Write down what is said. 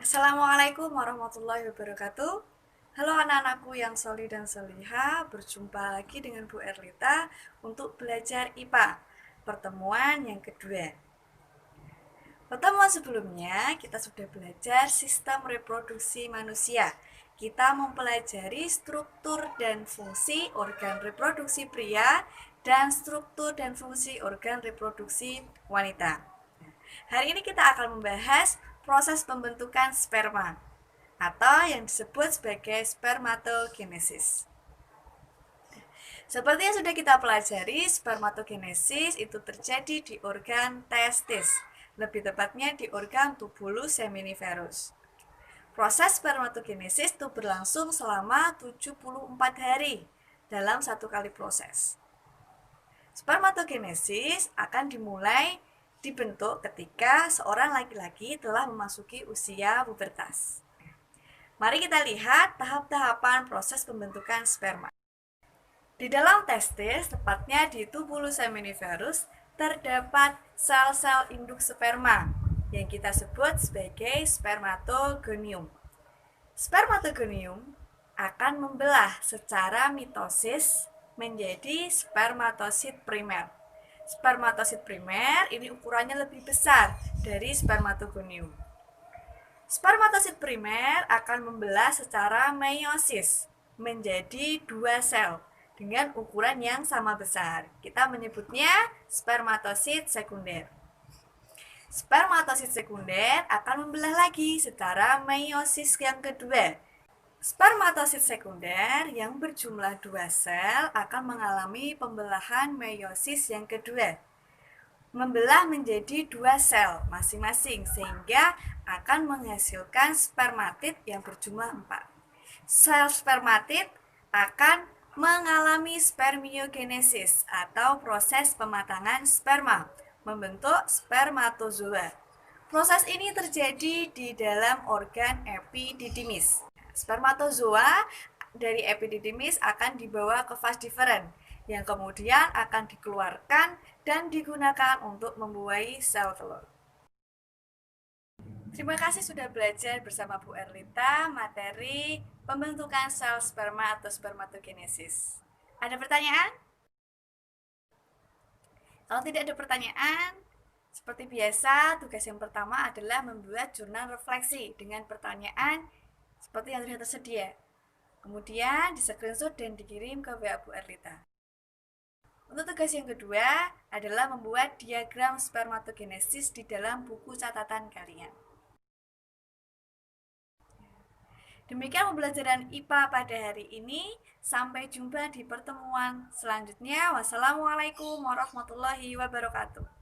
Assalamualaikum warahmatullahi wabarakatuh. Halo anak-anakku yang solih dan soliha, berjumpa lagi dengan Bu Erlita untuk belajar IPA, pertemuan yang kedua. Pertemuan sebelumnya kita sudah belajar sistem reproduksi manusia. Kita mempelajari struktur dan fungsi organ reproduksi pria dan struktur dan fungsi organ reproduksi wanita. Hari ini kita akan membahas proses pembentukan sperma atau yang disebut sebagai spermatogenesis. Seperti yang sudah kita pelajari, spermatogenesis itu terjadi di organ testis, lebih tepatnya di organ tubulus seminiferus. Proses spermatogenesis itu berlangsung selama 74 hari dalam satu kali proses. Spermatogenesis akan dimulai dibentuk ketika seorang laki-laki telah memasuki usia pubertas. Mari kita lihat tahap-tahapan proses pembentukan sperma. Di dalam testis, tepatnya di tubulus seminiferus, terdapat sel-sel induk sperma yang kita sebut sebagai spermatogonium. Spermatogonium akan membelah secara mitosis menjadi spermatosit primer. Spermatosit primer ini ukurannya lebih besar dari spermatogonium. Spermatosit primer akan membelah secara meiosis menjadi dua sel dengan ukuran yang sama besar. Kita menyebutnya spermatosit sekunder. Spermatosit sekunder akan membelah lagi secara meiosis yang kedua. Spermatosit sekunder yang berjumlah dua sel akan mengalami pembelahan meiosis yang kedua, membelah menjadi dua sel masing-masing sehingga akan menghasilkan spermatid yang berjumlah 4. Sel spermatid akan mengalami spermiogenesis atau proses pematangan sperma, membentuk spermatozoa. Proses ini terjadi di dalam organ epididymis. Spermatozoa dari epididymis akan dibawa ke vas deferens yang kemudian akan dikeluarkan dan digunakan untuk membuahi sel telur. Terima kasih sudah belajar bersama Bu Erlita materi pembentukan sel sperma atau spermatogenesis. Ada pertanyaan? Kalau tidak ada pertanyaan, seperti biasa, tugas yang pertama adalah membuat jurnal refleksi dengan pertanyaan seperti yang tersedia. Kemudian di-screenshot dan dikirim ke WA Bu Erlita. Untuk tugas yang kedua adalah membuat diagram spermatogenesis di dalam buku catatan kalian. Demikian pembelajaran IPA pada hari ini. Sampai jumpa di pertemuan selanjutnya. Wassalamualaikum warahmatullahi wabarakatuh.